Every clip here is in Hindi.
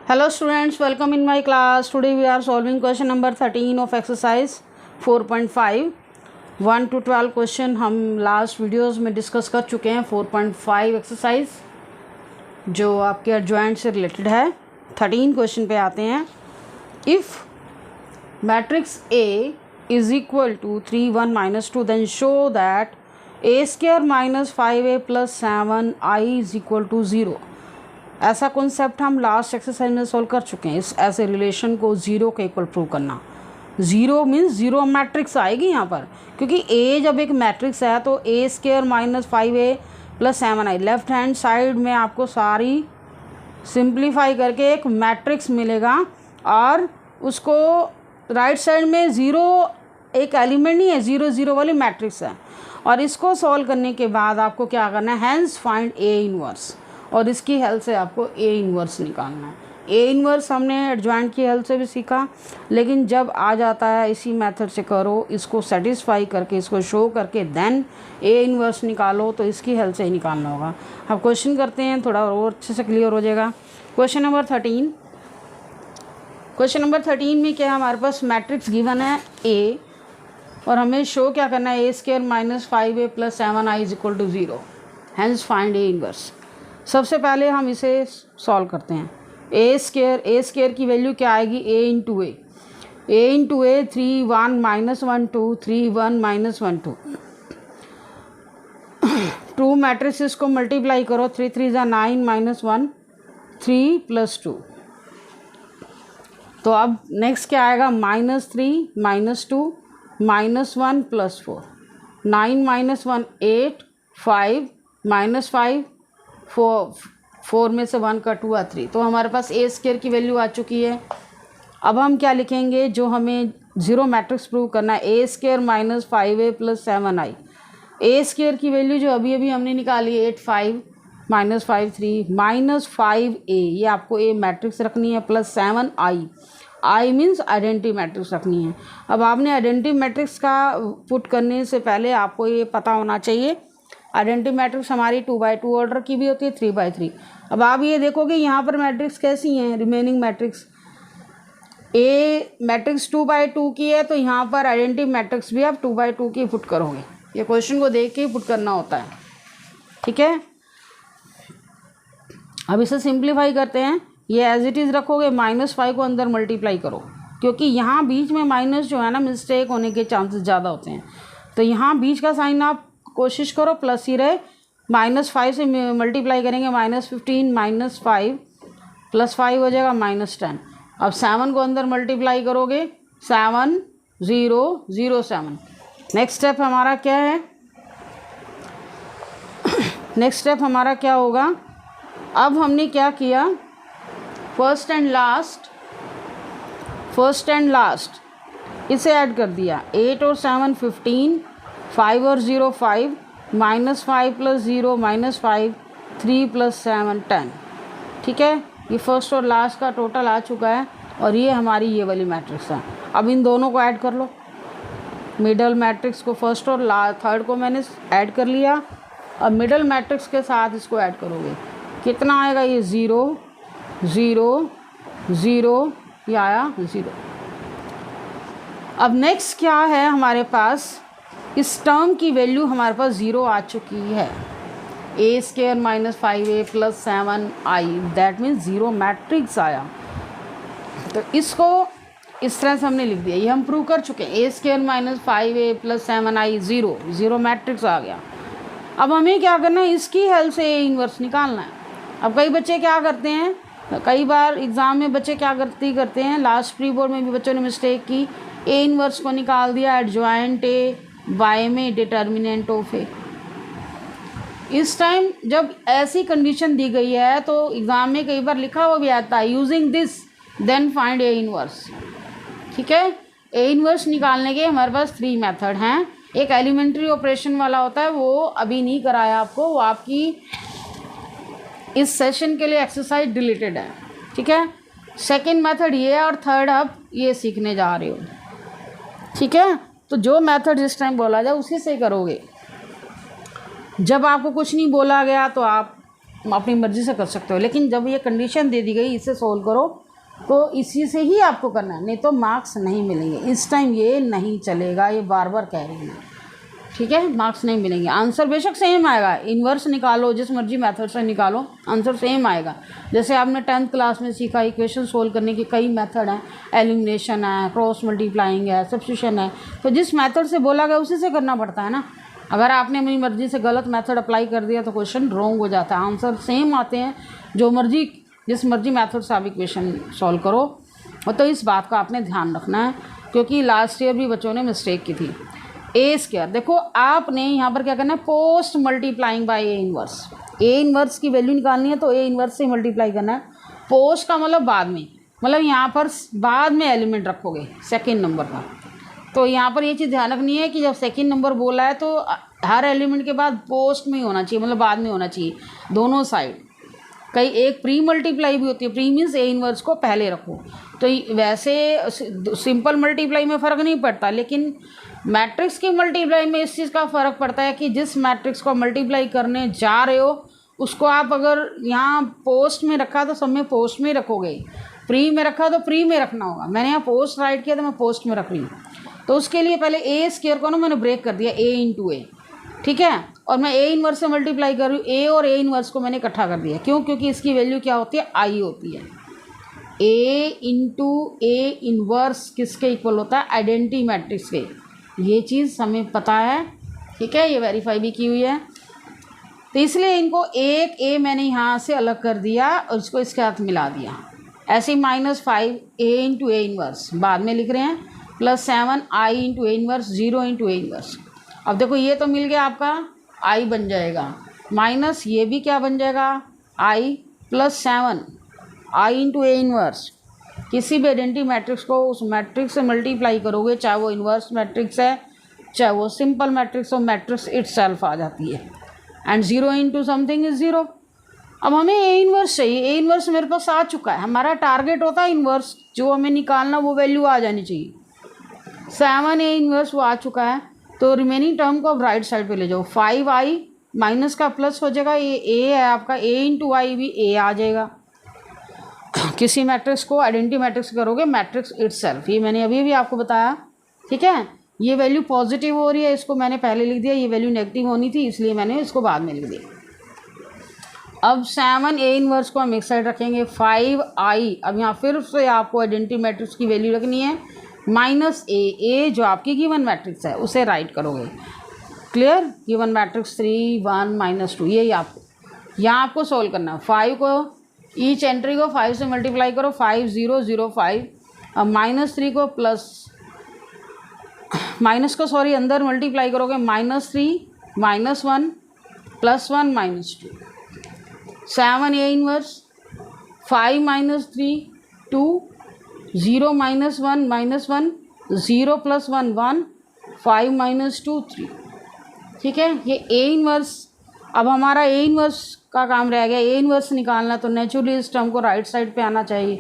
Hello students, welcome in my class. Today we are solving question number 13 of exercise 4.5. 1 to 12 question हम लास्ट वीडियोस में डिस्कस कर चुके हैं. 4.5 एक्सरसाइज जो आपके एडजॉइंट से रिलेटेड है. 13 क्वेश्चन पे आते हैं. If matrix A is equal to 3 1 -2 then show that A² - 5A + 7I is equal to 0. ऐसा कॉन्सेप्ट हम लास्ट एक्सरसाइज में सॉल्व कर चुके हैं. इस ऐसे रिलेशन को ज़ीरो के इक्वल प्रूव करना. ज़ीरो मीन्स ज़ीरो मैट्रिक्स आएगी यहाँ पर, क्योंकि A जब एक मैट्रिक्स है तो A² - 5A + 7I left hand side में आपको सारी सिंप्लीफाई करके एक मैट्रिक्स मिलेगा और उसको राइट साइड में ज़ीरो एक एलिमेंट नहीं है, ज़ीरो ज़ीरो वाली मैट्रिक्स है. और इसको सॉल्व करने के बाद आपको क्या करना है, हैंस फाइंड A इनवर्स, और इसकी हेल्प से आपको A इनवर्स निकालना है. A इनवर्स हमने एडजॉइंट की हेल्प से भी सीखा, लेकिन जब आ जाता है इसी मेथड से करो, इसको सेटिस्फाई करके इसको शो करके देन A इनवर्स निकालो, तो इसकी हेल्प से ही निकालना होगा. अब क्वेश्चन करते हैं, थोड़ा और अच्छे से क्लियर हो जाएगा. Question number 13. क्वेश्चन नंबर 13 में क्या है, हमारे पास मैट्रिक्स गिवन है A और हमें शो क्या करना है, A² - 5A + 7I is equal to 0. Hence find A inverse. सबसे पहले हम इसे सॉल्व करते हैं. A² की वैल्यू क्या आएगी, A into A 3 1 -1 2 3 1 -1 2. To matrices को मल्टीप्लाई करो, 3 3 = 9 -1 3 + 2. तो अब नेक्स्ट क्या आएगा, -3 -2 -1 + 4. 9 -1 8 5 -5 4 में से 1 का 2 3. तो हमारे पास A² की वैल्यू आ चुकी है. अब हम क्या लिखेंगे, जो हमें ज़ीरो मैट्रिक्स प्रूव करना है, A² - 5A + 7I. A² की वैल्यू जो अभी अभी हमने निकाली 8 5 -5 3 -5A, ये आपको A मैट्रिक्स रखनी है, + 7I. I means identity matrix रखनी है. अब आपने आइडेंटिटी मैट्रिक्स का पुट करने से पहले आपको ये पता होना चाहिए, आइडेंटिटी मैट्रिक्स हमारी 2x2 ऑर्डर की भी होती है, 3x3. अब आप ये देखोगे यहाँ पर मैट्रिक्स कैसी हैं, remaining matrix A matrix 2x2 की है, तो यहाँ पर आइडेंटिटी मैट्रिक्स भी आप 2x2 की पुट करोगे. ये क्वेश्चन को देख के ही पुट करना होता है, ठीक है. अब इसे सिंप्लीफाई करते हैं. ये एज इट इज़ रखोगे, -5 को अंदर मल्टीप्लाई करो, क्योंकि यहाँ बीच में माइनस जो है ना, मिस्टेक होने के चांसेस ज़्यादा होते हैं. तो यहाँ बीच का साइन आप कोशिश करो प्लस ही रहे. -5 से मल्टीप्लाई करेंगे, -15 -5 + 5 हो जाएगा -10. अब 7 को अंदर मल्टीप्लाई करोगे, 7 0 0 7. नेक्स्ट स्टेप हमारा क्या है, नेक्स्ट स्टेप हमारा क्या होगा, अब हमने क्या किया, फर्स्ट एंड लास्ट इसे ऐड कर दिया. 8 और 7 15, 5 और 0 5, -5 + 0 -5 3 + 7 10. ठीक है, ये फर्स्ट और लास्ट का टोटल आ चुका है, और ये हमारी ये वाली मैट्रिक्स है. अब इन दोनों को ऐड कर लो. मिडल मैट्रिक्स को फर्स्ट और थर्ड को मैंने ऐड कर लिया. अब मिडल मैट्रिक्स के साथ इसको ऐड करोगे, कितना आएगा, ये 0 0 0, ये आया 0. अब नेक्स्ट क्या है हमारे पास, इस टर्म की वैल्यू हमारे पास 0 आ चुकी है. A² - 5A + 7I, that means 0 matrix आया. तो इसको इस तरह से हमने लिख दिया, ये हम प्रूव कर चुके हैं. A² - 5A + 7I 0 मैट्रिक्स आ गया. अब हमें क्या करना है, इसकी हेल्प से A इनवर्स निकालना है. अब कई बच्चे क्या करते हैं, कई बार एग्ज़ाम में बच्चे क्या करते हैं, लास्ट प्री बोर्ड में भी बच्चों ने मिस्टेक की, A इनवर्स को निकाल दिया एडजॉइंट A y में डिटर्मिनेंट ऑफ A. इस टाइम जब ऐसी कंडीशन दी गई है तो एग्ज़ाम में कई बार लिखा हुआ भी आता है, using this then find A inverse. ठीक है, A इनवर्स निकालने के हमारे पास 3 मेथड हैं. एक एलिमेंट्री ऑपरेशन वाला होता है, वो अभी नहीं कराया आपको, वो आपकी इस सेशन के लिए एक्सरसाइज डिलीटेड है. ठीक है, सेकेंड मेथड ये है, और थर्ड आप ये सीखने जा रहे हो. ठीक है, तो जो मेथड जिस टाइम बोला जाए उसी से करोगे. जब आपको कुछ नहीं बोला गया तो आप अपनी मर्ज़ी से कर सकते हो, लेकिन जब ये कंडीशन दे दी गई इसे सोल्व करो तो इसी से ही आपको करना है, नहीं तो मार्क्स नहीं मिलेंगे। इस टाइम ये नहीं चलेगा, ये बार बार कह रही है, ठीक है, मार्क्स नहीं मिलेंगे। आंसर बेशक सेम आएगा, इन्वर्स निकालो, जिस मर्जी मेथड से निकालो आंसर सेम आएगा। जैसे आपने 10th क्लास में सीखा इक्वेशन सोल्व करने के कई मेथड हैं, एलिमिनेशन है, क्रॉस मल्टीप्लाइंग है, सब्स्टिट्यूशन है, तो जिस मेथड से बोला गया उसी से करना पड़ता है ना। अगर आपने अपनी मर्जी से गलत मेथड अप्लाई कर दिया तो क्वेश्चन रॉन्ग हो जाता है, आंसर सेम आते हैं। जो मर्जी जिस मर्जी मेथड से आप इक्वेशन सॉल्व करो, और तो इस बात का आपने ध्यान रखना है, क्योंकि लास्ट ईयर भी बच्चों ने मिस्टेक की थी। ए स्क्वायर, देखो आपने यहाँ पर क्या करना है, post multiplying by A inverse. A inverse की वैल्यू निकालनी है तो ए इनवर्स से मल्टीप्लाई करना है। पोस्ट का मतलब बाद में, मतलब यहाँ पर बाद में एलिमेंट रखोगे सेकेंड नंबर का। तो यहाँ पर ये चीज़ ध्यान रखनी है कि जब सेकेंड नंबर बोला है तो हर एलिमेंट के बाद पोस्ट में ही होना चाहिए, मतलब बाद में होना चाहिए दोनों साइड। कई एक प्री मल्टीप्लाई भी होती है, प्री मीन्स ए इनवर्स को पहले रखो। तो वैसे सिंपल मल्टीप्लाई में फ़र्क नहीं पड़ता, लेकिन मैट्रिक्स की मल्टीप्लाई में इस चीज़ का फ़र्क पड़ता है कि जिस मैट्रिक्स को मल्टीप्लाई करने जा रहे हो उसको आप अगर यहाँ पोस्ट में रखा तो सब में पोस्ट में रखोगे, प्री में रखा तो प्री में रखना होगा। मैंने यहाँ पोस्ट राइट किया तो मैं पोस्ट में रख रही हूँ, तो उसके लिए पहले ए स्क्वायर को ना मैंने ब्रेक कर दिया, ए इंटू ए, ठीक है, और मैं ए इनवर्स से मल्टीप्लाई कर रही हूँ। ए और ए इनवर्स को मैंने इकट्ठा कर दिया, क्यों? क्योंकि इसकी वैल्यू क्या होती है, आई होती है। ए इंटू ए इनवर्स किसके इक्वल होता है, आइडेंटिटी मैट्रिक्स के। ये चीज़ हमें पता है, ठीक है, ये वेरीफाई भी की हुई है। तो इसलिए इनको एक ए मैंने यहाँ से अलग कर दिया और इसको इसके साथ मिला दिया। ऐसे -5 ए इंटू ए इनवर्स बाद में लिख रहे हैं, +7 I into A inverse, 0 into A inverse. अब देखो ये तो मिल गया आपका, आई बन जाएगा, माइनस ये भी क्या बन जाएगा, आई +7 आई इंटू ए इनवर्स। किसी भी आइडेंटिटी मैट्रिक्स को उस मैट्रिक्स से मल्टीप्लाई करोगे, चाहे वो इन्वर्स मैट्रिक्स है चाहे वो सिंपल मैट्रिक्स हो, मैट्रिक्स इटसेल्फ आ जाती है। And 0 into something is 0। अब हमें ए इनवर्स चाहिए, ए इनवर्स मेरे पास आ चुका है। हमारा टारगेट होता है इनवर्स, जो हमें निकालना वो वैल्यू आ जानी चाहिए। 7 ए इनवर्स वो आ चुका है, तो रिमेनिंग टर्म को अब राइट साइड पे ले जाओ। 5 आई माइनस का प्लस हो जाएगा, ये ए है आपका, ए इंटू आई भी ए आ जाएगा। किसी मैट्रिक्स को आइडेंटिटी मैट्रिक्स करोगे, मैट्रिक्स इटसेल्फ, ये मैंने अभी भी आपको बताया, ठीक है। ये वैल्यू पॉजिटिव हो रही है, इसको मैंने पहले लिख दिया, ये वैल्यू नेगेटिव होनी थी इसलिए मैंने इसको बाद में लिख दिया। अब 7 ए इनवर्स को हम एक साइड रखेंगे, 5 आई, अब यहाँ फिर से आपको आइडेंटिटी मैट्रिक्स की वैल्यू रखनी है, माइनस ए जो आपकी गिवन मैट्रिक्स है उसे राइट करोगे। क्लियर, गिवन मैट्रिक्स 3 1 -2, यही आपको यहाँ आपको सोल्व करना है। 5 को ईच एंट्री को 5 से मल्टीप्लाई करो, 5 0 0 5। अब -3 को अंदर मल्टीप्लाई करोगे, -3 -1 +1 -2। 7 ए इनवर्स, 5 -3 2, 0 -1 -1, 0 +1 1, 5 -2 3, ठीक है। ये ए इनवर्स, अब हमारा ए इनवर्स का काम रह गया। ए इनवर्स निकालना तो नेचुरली इस टर्म को राइट साइड पे आना चाहिए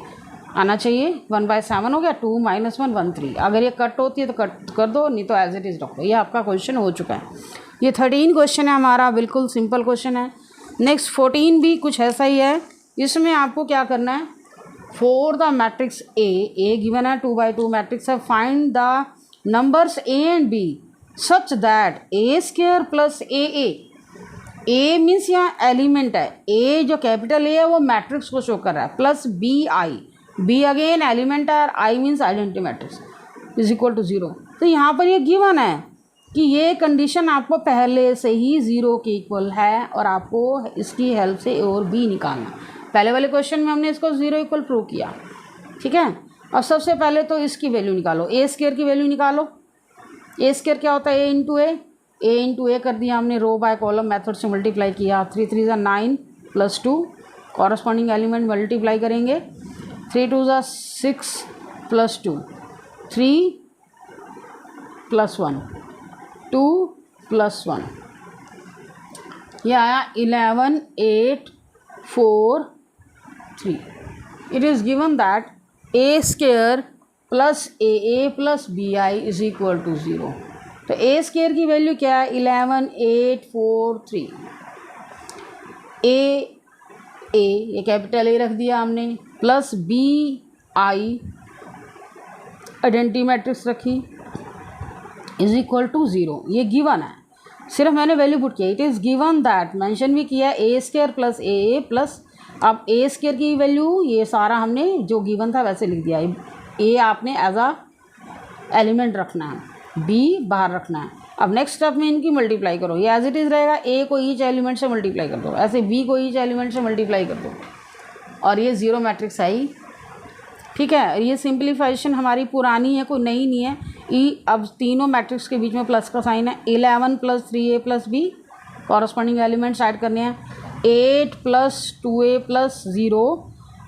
1/7 हो गया, 2 -1 1 3। अगर ये कट होती है तो कट कर दो, नहीं तो एज इट इज़ रखो। ये आपका क्वेश्चन हो चुका है। ये 13 क्वेश्चन है हमारा, बिल्कुल सिंपल क्वेश्चन है। नेक्स्ट 14 भी कुछ ऐसा ही है। इसमें आपको क्या करना है, for the matrix A given है 2/2 मैट्रिक्स है, find the numbers A and B such that A square plus A means यहाँ एलिमेंट है, ए जो कैपिटल ए है वो मैट्रिक्स को शो कर रहा है, प्लस बी अगेन एलिमेंट है, I means identity matrix is equal to 0। तो यहाँ पर ये गिवन है कि ये कंडीशन आपको पहले से ही 0 के इक्वल है और आपको इसकी हेल्प से ए और बी निकालना। पहले वाले क्वेश्चन में हमने इसको 0 इक्वल प्रूव किया, ठीक है। अब सबसे पहले तो इसकी वैल्यू निकालो, ए स्क्वायर की वैल्यू निकालो। ए स्क्वायर क्या होता है, ए इंटू ए कर दिया हमने, रो बाय कॉलम मेथड से मल्टीप्लाई किया। 3 3 9 +2, कॉरस्पॉन्डिंग एलिमेंट मल्टीप्लाई करेंगे। 3 2 6 +2, 3 +1 2 +1, यह आया 11 8 4 3। It is given that A square plus A plus B I is equal to 0। तो ए स्क्वायर की वैल्यू क्या है, 11 8 4 3। ए ए, ये कैपिटल ए रख दिया हमने, plus B I identity matrix रखी इज इक्वल टू 0। ये गिवन है, सिर्फ मैंने वैल्यू पुट किया। It is given that, mention भी किया A square plus A plus, अब ए स्क्वायर की वैल्यू ये सारा हमने जो गिवन था वैसे लिख दिया। ए आपने एज अ एलिमेंट रखना है, बी बाहर रखना है। अब नेक्स्ट स्टेप में इनकी मल्टीप्लाई करो, ये एज इट इज़ रहेगा, ए को ईच एलिमेंट से मल्टीप्लाई कर दो, ऐसे बी को ईच एलिमेंट से मल्टीप्लाई कर दो और ये 0 मैट्रिक्स आई। ठीक है, ये सिंप्लीफिकेशन हमारी पुरानी है, कोई नई नहीं है। ई अब तीनों मैट्रिक्स के बीच में प्लस का साइन है। 11 plus 3a plus B corresponding elements add करने हैं। 8 plus 2a plus 0,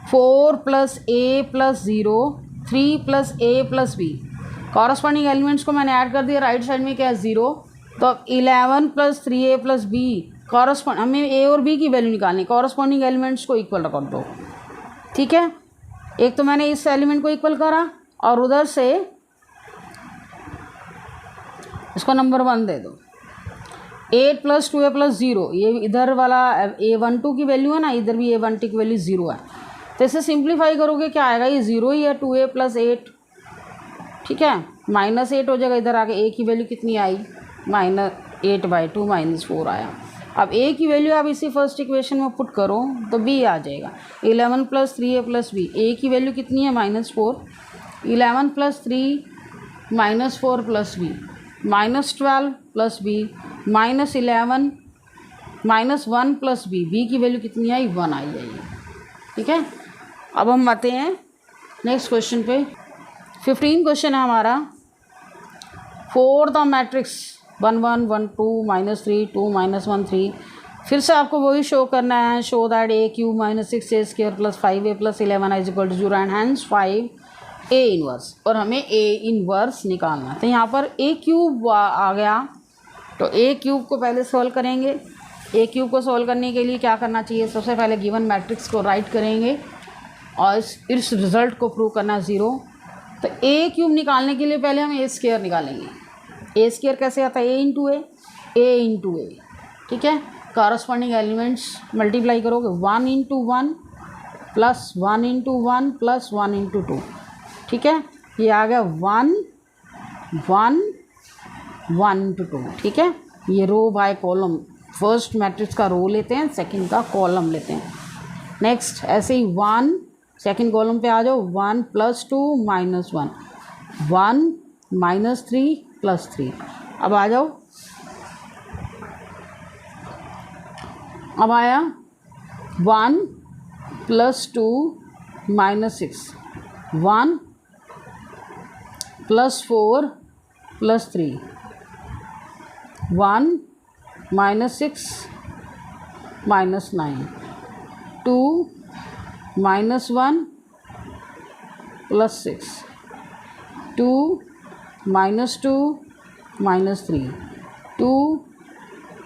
4 plus a plus 0, 3 plus a plus B corresponding elements को मैंने ऐड कर दिया। राइट साइड में क्या है 0, तो अब 11 plus 3a plus B correspond, हमें a और b की वैल्यू निकालनी, कॉरस्पॉन्डिंग एलिमेंट्स को इक्वल कर दो। ठीक है, एक तो मैंने इस एलिमेंट को इक्वल करा और उधर से इसको नंबर 1 दे दो। 8 प्लस 2a प्लस 0, ये इधर वाला a12 की वैल्यू है ना, इधर भी a12 की वैल्यू 0 है, तो इसे सिंप्लीफाई करोगे क्या आएगा, ये 0 ही है, 2a प्लस 8। ठीक है, -8 हो जाएगा, इधर आके a की वैल्यू कितनी आई, -8/2 -4 आया। अब a की वैल्यू आप इसी फर्स्ट इक्वेशन में पुट करो तो b आ जाएगा। 11 plus 3a plus B, a की वैल्यू कितनी है -4, 11 plus 3 -4 plus b, -12 plus b, -11 -1 plus b, b की वैल्यू कितनी आई, 1 आई है। ठीक है, अब हम आते हैं नेक्स्ट क्वेश्चन पे। 15 क्वेश्चन है हमारा। फोर द मैट्रिक्स 1 1 1 2 -3 2 -1 3, फिर से आपको वही शो करना है। Show that a cube -6a square plus 5a plus 11 is equal to 0 and hence 5a inverse, और हमें a इनवर्स निकालना है। तो यहाँ पर a क्यूब आ गया, तो a क्यूब को पहले सॉल्व करेंगे। a क्यूब को सॉल्व करने के लिए क्या करना चाहिए, सबसे पहले गिवन मैट्रिक्स को राइट करेंगे और इस रिजल्ट को प्रूव करना 0। तो a क्यूब निकालने के लिए पहले हम a स्क्वायर निकालेंगे। a स्क्वायर कैसे आता है, a इंटू a। ठीक है, कॉरस्पॉन्डिंग एलिमेंट्स मल्टीप्लाई करोगे, 1 into 1 plus 1 into 1 plus 1 into 2। ठीक है, ये आ गया 1 1 1 इंटू 2। ठीक है, ये रो बाय कॉलम, फर्स्ट मैट्रिक्स का रो लेते हैं, सेकंड का कॉलम लेते हैं। नेक्स्ट ऐसे ही 1 सेकंड कॉलम पे आ जाओ, 1 प्लस 2 माइनस 1, 1 -3 प्लस 3। अब आ जाओ, अब आया 1 plus 2 -6, 1 plus 4 plus 3, 1 -6 -9, 2 -1 plus 6, 2 -2 -3, 2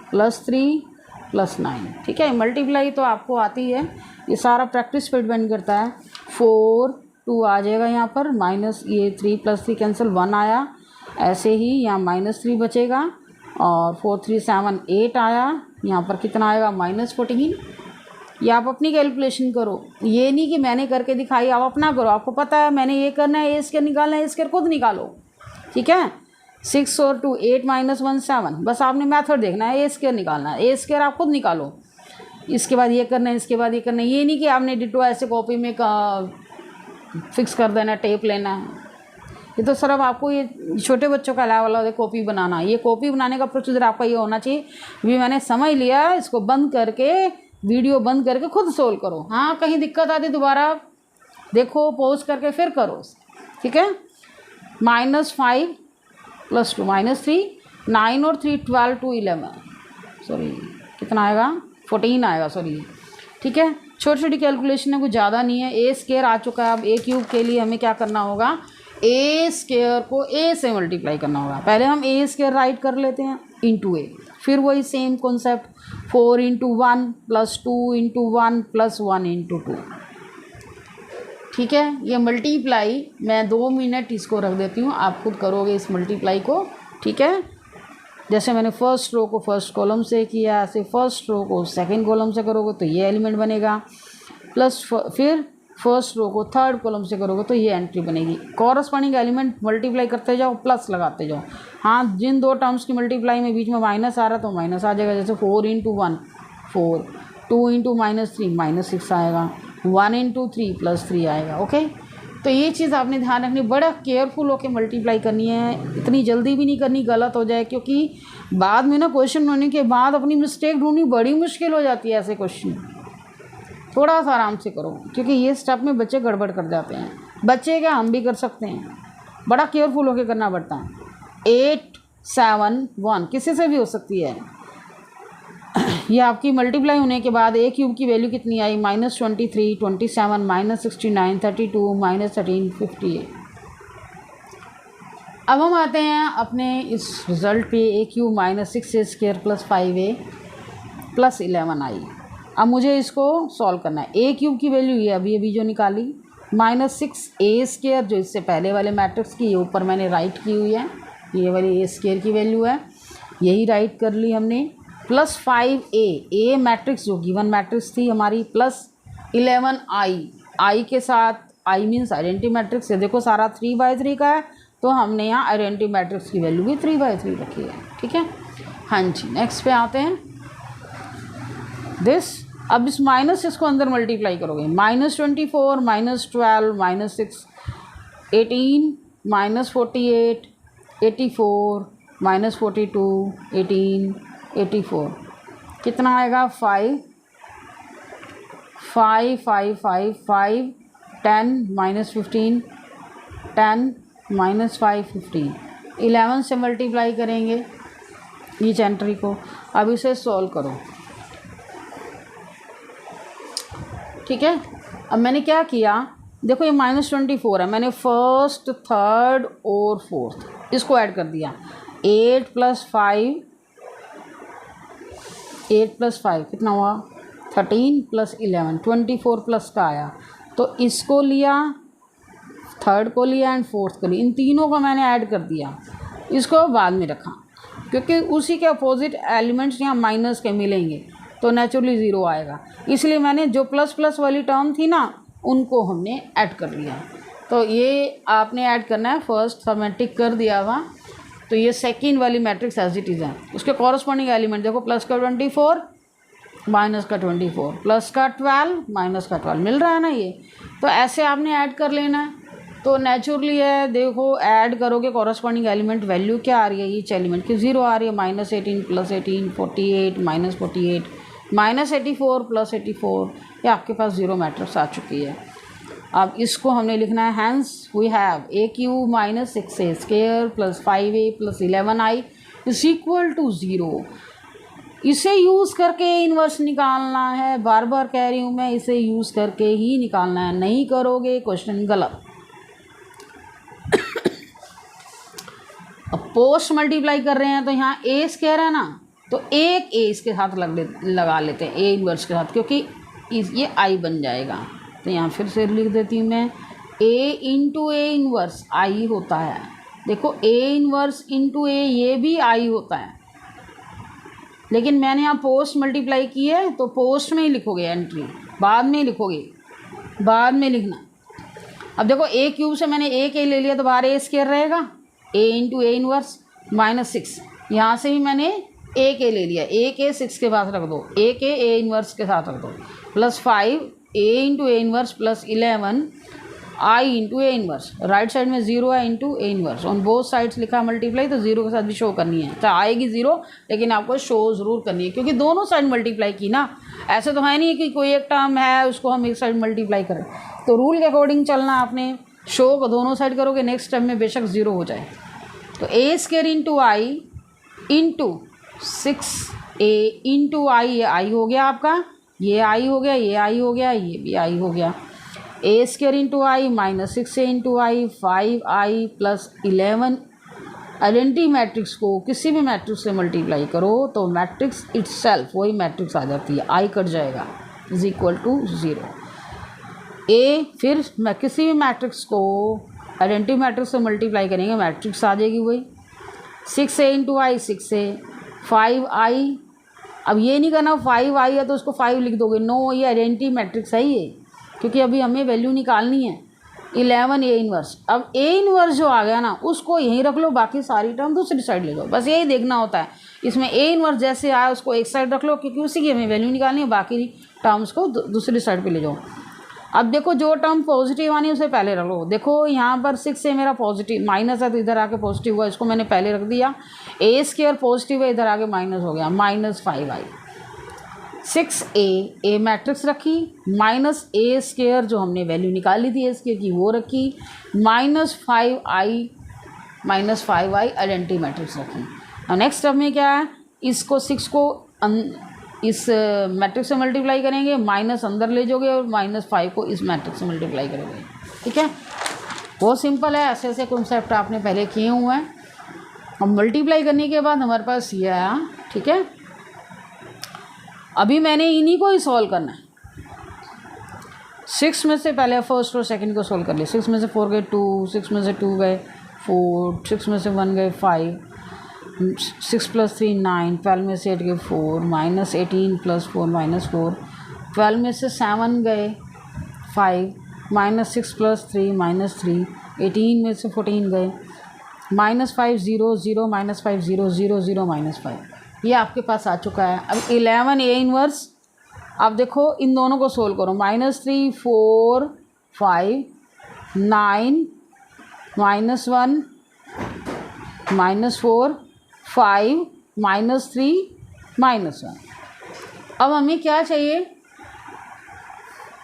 plus 3 plus 9। ठीक है, मल्टीप्लाई तो आपको आती है, ये सारा प्रैक्टिस पे डिपेंड करता है। 4 2 आ जाएगा यहाँ पर, माइनस ये 3 प्लस 3 कैंसिल, 1 आया, ऐसे ही यहाँ -3 बचेगा, और 4 3 7 8 आया, यहाँ पर कितना आएगा -14। ये आप अपनी कैलकुलेशन करो, ये नहीं कि मैंने करके दिखाई, आप अपना करो। आपको पता है मैंने ये करना है, ए स्क्वायर निकालना है, ए स्क्वायर खुद निकालो। ठीक है, 6 और 2 8 -1 7, बस आपने मेथड देखना है, ए स्क्वायर निकालना है, ए स्क्वायर आप खुद निकालो। इसके बाद ये करना है, इसके बाद ये करना है, ये नहीं कि आपने डिटो ऐसे कॉपी में फिक्स कर देना, टेप लेना है। ये तो सिर्फ आपको ये छोटे बच्चों का अलावा वाला कॉपी बनाना, ये कॉपी बनाने का प्रोसीजर आपका ये होना चाहिए भी मैंने समझ लिया, इसको बंद करके वीडियो बंद करके खुद सोल्व करो। हाँ, कहीं दिक्कत आती दोबारा देखो, पॉज करके फिर करो। ठीक है, -5 प्लस 2 -3, 9 और 3 12 2 11, सॉरी कितना आएगा 14 आएगा, सॉरी। ठीक है, छोटी छोटी कैलकुलेशन है, कुछ ज़्यादा नहीं है। ए स्क्वायर आ चुका है, अब ए क्यूब के लिए हमें क्या करना होगा, ए स्क्वायर को ए से मल्टीप्लाई करना होगा। पहले हम ए स्क्वायर राइट कर लेते हैं इंटू ए, फिर वही same concept 4 into 1 plus 2 into 1 plus 1 into 2। ठीक है, ये मल्टीप्लाई मैं 2 मिनट इसको रख देती हूँ, आप खुद करोगे इस मल्टीप्लाई को। ठीक है, जैसे मैंने फर्स्ट रो को फर्स्ट कॉलम से किया, ऐसे फर्स्ट रो को सेकंड कॉलम से करोगे तो ये एलिमेंट बनेगा। प्लस फिर फर्स्ट रो को थर्ड कॉलम से करोगे तो ये एंट्री बनेगी। कॉरस्पॉन्डिंग एलिमेंट मल्टीप्लाई करते जाओ, प्लस लगाते जाओ। हाँ, जिन दो टर्म्स की मल्टीप्लाई में बीच में माइनस आ रहा तो माइनस आ जाएगा। जैसे 4 इंटू 1 4, 2 इंटू -3 -6 आएगा, 1 इंटू 3 +3 आएगा। ओके, तो ये चीज़ आपने ध्यान रखनी, बड़ा केयरफुल होकर मल्टीप्लाई करनी है, इतनी जल्दी भी नहीं करनी गलत हो जाए, क्योंकि बाद में ना क्वेश्चन होने के बाद अपनी मिस्टेक ढूंढनी बड़ी मुश्किल हो जाती है। ऐसे क्वेश्चन थोड़ा सा आराम से करो, क्योंकि ये स्टेप में बच्चे गड़बड़ कर जाते हैं। बच्चे क्या, हम भी कर सकते हैं, बड़ा केयरफुल होकर करना पड़ता है। 8 7 1 किसी से भी हो सकती है। ये आपकी मल्टीप्लाई होने के बाद a क्यूब की वैल्यू कितनी आई, -23 27 -69 32 -13 58। अब हम आते हैं अपने इस रिज़ल्ट पे, a cube -6a² + 5a + 11i। अब मुझे इसको सॉल्व करना है। a क्यूब की वैल्यू ये अभी जो निकाली, -6a² जो इससे पहले वाले मैट्रिक्स की, ये ऊपर मैंने राइट की हुई है, ये वाली a² की वैल्यू है, यही राइट कर ली हमने, प्लस 5a मैट्रिक्स जो गिवन मैट्रिक्स थी हमारी, प्लस 11i के साथ, i मीन्स आइडेंटिटी मैट्रिक्स है। देखो सारा 3/3 का है, तो हमने यहाँ आइडेंटिटी मैट्रिक्स की वैल्यू भी 3/3 रखी है। ठीक है, हाँ जी, नेक्स्ट पे आते हैं। दिस, अब इस -6 को अंदर मल्टीप्लाई करोगे, -24 -12 -6 18 -48 84 -42 18 84 कितना आएगा, 5 5 5 5 5 10 -15 10 -5 15 11 से मल्टीप्लाई करेंगे ईच एंट्री को। अब इसे सॉल्व करो। ठीक है, अब मैंने क्या किया, देखो ये -24 है, मैंने फर्स्ट थर्ड और फोर्थ इसको ऐड कर दिया। 8 + 5 कितना हुआ, 13 + 11 24 प्लस का आया, तो इसको लिया, थर्ड को लिया एंड फोर्थ को लिया, इन तीनों को मैंने ऐड कर दिया, इसको बाद में रखा, क्योंकि उसी के अपोजिट एलिमेंट्स यहाँ माइनस के मिलेंगे तो नेचुरली 0 आएगा, इसलिए मैंने जो प्लस प्लस वाली टर्म थी ना उनको हमने ऐड कर लिया। तो ये आपने ऐड करना है, फर्स्ट सब मैं टिक कर दिया था, तो ये सेकेंड वाली मैट्रिक्स एज इट इज़ है, उसके कॉरस्पॉन्डिंग एलिमेंट देखो, प्लस का 24 माइनस का 24 प्लस का 12 माइनस का 12 मिल रहा है ना ये, तो ऐसे आपने ऐड कर लेना है। तो नेचुरली है, देखो ऐड करोगे कॉरस्पॉन्डिंग एलिमेंट वैल्यू क्या आ रही है, ईच एलिमेंट की 0 आ रही है, -18 + 18 48 -48 -84 + 84, ये आपके पास 0 मैट्रिक्स आ चुकी है। अब इसको हमने लिखना है, hence we have a cube -6a² + 5a + 11i = 0। इसे यूज़ करके इन्वर्स निकालना है, बार बार कह रही हूँ मैं, इसे यूज़ करके ही निकालना है, नहीं करोगे क्वेश्चन गलत। अब पोस्ट मल्टीप्लाई कर रहे हैं तो यहाँ a² है ना, तो एक a इसके साथ लगा लेते हैं, a इन्वर्स के साथ, क्योंकि ये i बन जाएगा। तो यहाँ फिर से लिख देती हूँ मैं, a × a इन्वर्स i होता है। देखो a इन्वर्स × a ये भी i होता है, लेकिन मैंने यहाँ पोस्ट मल्टीप्लाई की है तो पोस्ट में ही लिखोगे एंट्री, बाद में लिखोगे, बाद में लिखना। अब देखो a क्यूब से मैंने a ले लिया तो बाहर a² रहेगा, a × a इन्वर्स -6, यहाँ से भी मैंने a ले लिया, a 6 के पास रख दो, a इन्वर्स के साथ रख दो, +5 a × a inverse + 11 i × a inverse, right side में 0 है × a inverse, on both sides लिखा मल्टीप्लाई, तो 0 के साथ भी शो करनी है, तो आएगी 0, लेकिन आपको शो ज़रूर करनी है, क्योंकि दोनों साइड मल्टीप्लाई की ना, ऐसे तो है नहीं कि कोई एक टर्म है उसको हम एक साइड मल्टीप्लाई करें, तो रूल के अकॉर्डिंग चलना आपने, शो को दोनों साइड करोगे, नेक्स्ट स्टेप में बेशक 0 हो जाए। तो a² × i × 6a × i, ये i हो गया आपका, ये i हो गया, ये i हो गया, ये भी i हो गया, a² × i -6a × i 5i + 11, identity matrix को किसी भी मैट्रिक्स से मल्टीप्लाई करो तो मैट्रिक्स इटसेल्फ वही मैट्रिक्स आ जाती है, i कट जाएगा, = 0। a फिर मैं किसी भी मैट्रिक्स को आइडेंटिटी मैट्रिक्स से मल्टीप्लाई करेंगे, मैट्रिक्स आ जाएगी वही, 6a × i 6a, 5i, अब ये नहीं करना 5i है तो उसको 5 लिख दोगे, नो, ये आइडेंटिटी मैट्रिक्स है, ये क्योंकि अभी हमें वैल्यू निकालनी है 11 ए इनवर्स। अब ए इनवर्स जो आ गया ना उसको यहीं रख लो, बाकी सारी टर्म दूसरी साइड ले जाओ, बस यही देखना होता है। इसमें ए इनवर्स जैसे आया उसको एक साइड रख लो, क्योंकि उसी की हमें वैल्यू निकालनी है, बाकी टर्म्स को दूसरी साइड पे ले जाओ। अब देखो जो टर्म पॉजिटिव आनी है उसे पहले रख लो। देखो यहाँ पर 6 से मेरा पॉजिटिव माइनस है तो इधर आके पॉजिटिव हुआ, इसको मैंने पहले रख दिया। ए स्क्वायर पॉजिटिव है, इधर आके माइनस हो गया, -5i। 6a मैट्रिक्स रखी, माइनस ए स्क्वायर जो हमने वैल्यू निकाली थी ए स्क्वायर की वो रखी, -5i आइडेंटिटी मैट्रिक्स रखी। अब नेक्स्ट स्टेप में क्या है, इसको 6 को इस मैट्रिक्स से मल्टीप्लाई करेंगे, माइनस अंदर ले जाओगे और -5 को इस मैट्रिक्स से मल्टीप्लाई करोगे। ठीक है, बहुत सिंपल है। ऐसे ऐसे कॉन्सेप्ट आपने पहले किए हुए हैं। अब मल्टीप्लाई करने के बाद हमारे पास ये आया। ठीक है, अभी मैंने इन्हीं को ही सॉल्व करना है। 6 में से पहले फर्स्ट और सेकंड को सॉल्व कर लिया। 6 में से 4 गए 2, 6 में से 2 गए 4, 6 में से 1 गए 5, 6 + 3 9, 12 में से 8 गए 4, -18 + 4 -4, 12 में से 7 गए 5, -6 + 3 -3, 18 में से 14 गए, -5 0 0 -5 0 0 0 -5। ये आपके पास आ चुका है। अब 11 ए इनवर्स, आप देखो इन दोनों को सोल्व करो। -3 4 5 9 -1 -4 5 -3 -1। अब हमें क्या चाहिए,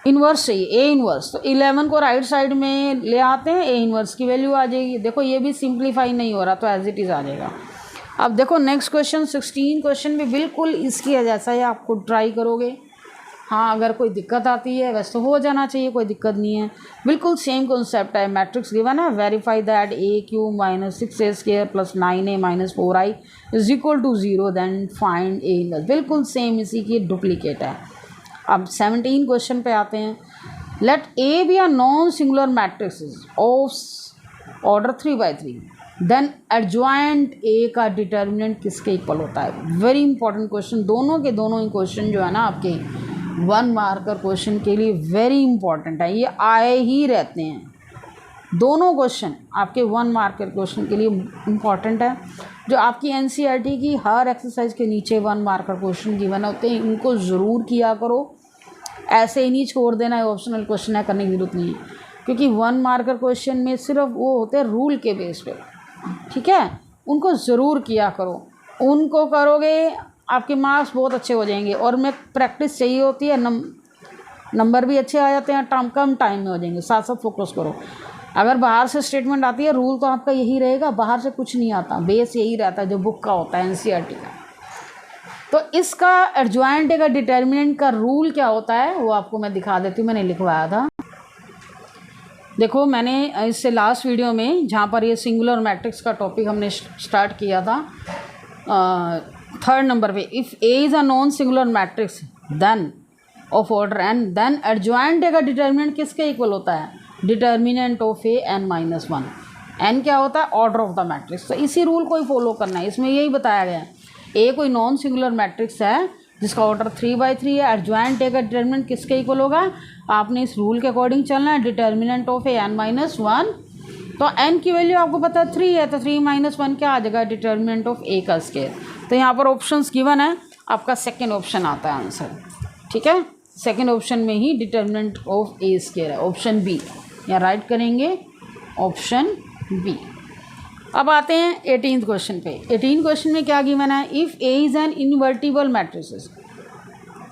इन्वर्स चाहिए, ए इन्वर्स। तो 11 को राइट साइड में ले आते हैं, ए इन्वर्स की वैल्यू आ जाएगी। देखो ये भी सिंप्लीफाई नहीं हो रहा तो एज इट इज़ आ जाएगा। अब देखो नेक्स्ट क्वेश्चन 16 क्वेश्चन भी बिल्कुल इसकी जैसा ही आपको ट्राई करोगे। हाँ, अगर कोई दिक्कत आती है वैसे तो हो जाना चाहिए, कोई दिक्कत नहीं है। बिल्कुल सेम कॉन्सेप्ट है। मैट्रिक्स गिवन है, verify that a³ - 6a² + 9a - 4i = 0, then find A inverse. बिल्कुल सेम इसी की डुप्लीकेट है। अब 17 क्वेश्चन पे आते हैं। Let A be a non singular matrix of order 3/3, then adjoint A का डिटर्मिनेंट किसके इक्वल होता है। Very important question. दोनों के दोनों ही क्वेश्चन जो है ना आपके 1 मार्कर क्वेश्चन के लिए वेरी इंपॉर्टेंट है। ये आए ही रहते हैं, दोनों क्वेश्चन आपके 1 मार्कर क्वेश्चन के लिए इम्पॉर्टेंट है। जो आपकी एनसीईआरटी की हर एक्सरसाइज के नीचे 1 मार्कर क्वेश्चन गिवन होते हैं, इनको ज़रूर किया करो। ऐसे ही नहीं छोड़ देना है, ऑप्शनल क्वेश्चन है, करने की जरूरत नहीं है। क्योंकि 1 मार्कर क्वेश्चन में सिर्फ वो होते हैं रूल के बेस पे। ठीक है, उनको ज़रूर किया करो। उनको करोगे आपके मार्क्स बहुत अच्छे हो जाएंगे। और में प्रैक्टिस चाहिए होती है, नंबर भी अच्छे आ जाते हैं, कम टाइम में हो जाएंगे। साथ साथ फोकस करो। अगर बाहर से स्टेटमेंट आती है, रूल तो आपका यही रहेगा, बाहर से कुछ नहीं आता, बेस यही रहता है जो बुक का होता है, एनसीईआरटी का। तो इसका एडजॉइंट का डिटर्मिनेंट का रूल क्या होता है वो आपको मैं दिखा देती हूँ। मैंने लिखवाया था, देखो मैंने इससे लास्ट वीडियो में जहाँ पर ये सिंगुलर मैट्रिक्स का टॉपिक हमने स्टार्ट किया था 3rd नंबर पे, if A is a non singular matrix then of order n, then adjoint का डिटर्मिनेंट किसके इक्वल होता है, determinant of A n-1। n क्या होता है, ऑर्डर ऑफ द मैट्रिक्स। तो इसी रूल को ही फॉलो करना है। इसमें यही बताया गया है, ए कोई नॉन सिंगुलर मैट्रिक्स है जिसका ऑर्डर 3/3 है, एडजॉइंट ए का डिटर्मिनेंट किसके इक्वल होगा, आपने इस रूल के अकॉर्डिंग चलना है, डिटर्मिनेंट ऑफ ए n-1। तो n की वैल्यू आपको पता है 3 है, तो 3 - 1 क्या आ जाएगा, डिटर्मिनेंट ऑफ ए का स्क्वायर। तो यहाँ पर ऑप्शंस गिवन है, आपका सेकेंड ऑप्शन आता है आंसर। ठीक है, सेकेंड ऑप्शन में ही डिटर्मिनेंट ऑफ ए स्क्वायर है, ऑप्शन बी। यहाँ राइट करेंगे ऑप्शन बी। अब आते हैं 18th क्वेश्चन पे। 18th क्वेश्चन में क्या गिवन है, if A is an invertible matrices.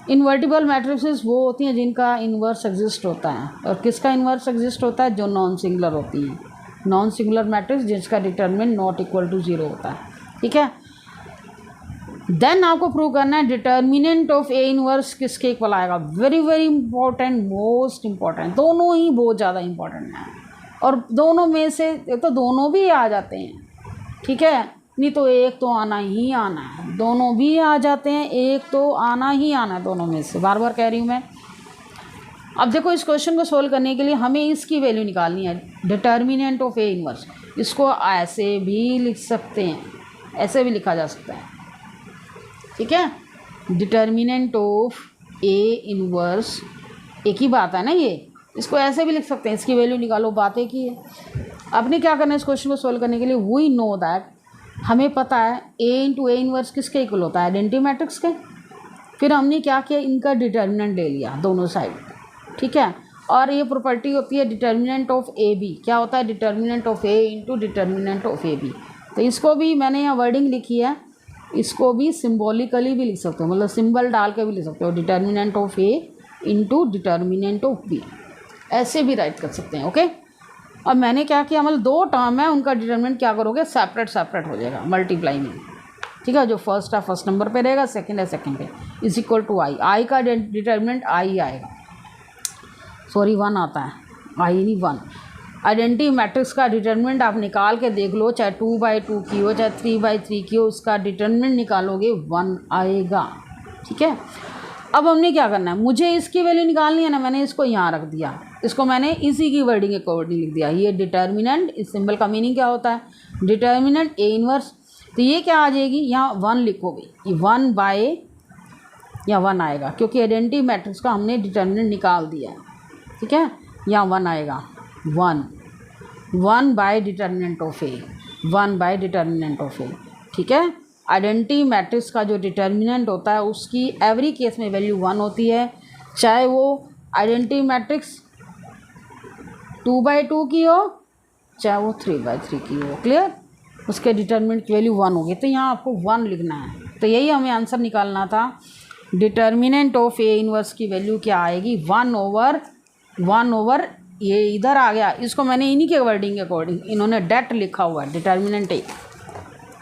Invertible matrices वो होती हैं जिनका इन्वर्स एग्जिस्ट होता है। और किसका इन्वर्स एग्जिस्ट होता है, जो नॉन सिंगुलर होती हैं। नॉन सिंगुलर मैट्रिक्स जिसका डिटर्मिनेंट नॉट इक्वल टू 0 होता है। ठीक है, देन आपको प्रूव करना है डिटर्मिनेंट ऑफ ए इनवर्स किसके इक्वल आएगा। Very very important, most important, दोनों ही बहुत ज़्यादा इंपॉर्टेंट हैं। और दोनों में से तो दोनों भी आ जाते हैं, ठीक है, नहीं तो एक तो आना ही आना है। दोनों भी आ जाते हैं, एक तो आना ही आना है, दोनों में से, बार बार कह रही हूँ मैं। अब देखो इस क्वेश्चन को सोल्व करने के लिए हमें इसकी वैल्यू निकालनी है, डिटर्मिनेंट ऑफ ए इनवर्स। इसको ऐसे भी लिख सकते हैं, ऐसे भी लिखा जा सकता है। ठीक है, डिटर्मिनेंट ऑफ ए इनवर्स, एक ही बात है ना ये, इसको ऐसे भी लिख सकते हैं, इसकी वैल्यू निकालो, बातें की है। आपने क्या करना है इस क्वेश्चन को सोल्व करने के लिए, वी नो दैट, हमें पता है A इंटू ए इनवर्स किसके इक्वल होता है, आइडेंटिटी मैट्रिक्स के। फिर हमने क्या किया, इनका डिटर्मिनेंट ले लिया दोनों साइड, ठीक है। और ये प्रॉपर्टी होती है डिटर्मिनेंट ऑफ ए बी, क्या होता है, determinant of A into determinant of A B. तो इसको भी मैंने यहाँ वर्डिंग लिखी है, इसको भी सिम्बॉलिकली भी लिख सकते हो, मतलब सिंबल डाल के भी लिख सकते हो, determinant of A into determinant of B, ऐसे भी राइट कर सकते हैं, ओके। अब मैंने क्या किया, मतलब दो टर्म है, उनका डिटर्मिनेंट क्या करोगे, सेपरेट सेपरेट हो जाएगा मल्टीप्लाई में, ठीक है। जो फर्स्ट है फर्स्ट नंबर पे रहेगा, सेकंड है सेकंड पे, इज इक्वल टू आई, आई का डिटर्मिनेंट आई आएगा, सॉरी 1 आता है, आई नहीं 1। आइडेंटिटी मैट्रिक्स का डिटर्मिनेंट आप निकाल के देख लो, चाहे 2/2 की हो चाहे 3/3 की हो, उसका डिटर्मिनेंट निकालोगे 1 आएगा, ठीक है। अब हमने क्या करना है, मुझे इसकी वैल्यू निकालनी है ना, मैंने इसको यहाँ रख दिया, इसको मैंने इसी की वर्डिंग अकॉर्डिंग लिख दिया। ये डिटर्मिनेंट, इस सिंबल का मीनिंग क्या होता है, डिटर्मिनेंट ए इनवर्स, तो ये क्या आ जाएगी, यहाँ 1 लिखोगे, ये 1 आएगा, क्योंकि आइडेंटिटी मैट्रिक्स का हमने डिटर्मिनेंट निकाल दिया है, ठीक है। यहाँ 1 आएगा, 1 by determinant of A, 1 by determinant of A, ठीक है। आइडेंटिटी मैट्रिक्स का जो डिटर्मिनेंट होता है उसकी एवरी केस में वैल्यू 1 होती है, चाहे वो आइडेंटिटी मैट्रिक्स 2/2 की हो चाहे वो 3/3 की हो, क्लियर, उसके डिटर्मिनेंट की वैल्यू 1 होगी। तो यहाँ आपको 1 लिखना है, तो यही हमें आंसर निकालना था। डिटर्मिनेंट ऑफ ए इनवर्स की वैल्यू क्या आएगी, 1 ओवर ये इधर आ गया, इसको मैंने इन्हीं के वर्डिंग के अकॉर्डिंग, इन्होंने डेट लिखा हुआ है डिटर्मिनेंट ए,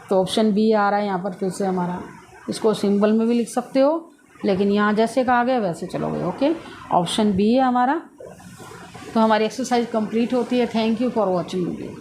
तो ऑप्शन बी आ रहा है यहाँ पर फिर से हमारा। इसको सिंबल में भी लिख सकते हो, लेकिन यहाँ जैसे कहा गया वैसे चलोगे, ओके। ऑप्शन बी है हमारा। तो हमारी एक्सरसाइज कंप्लीट होती है। Thank you for watching video.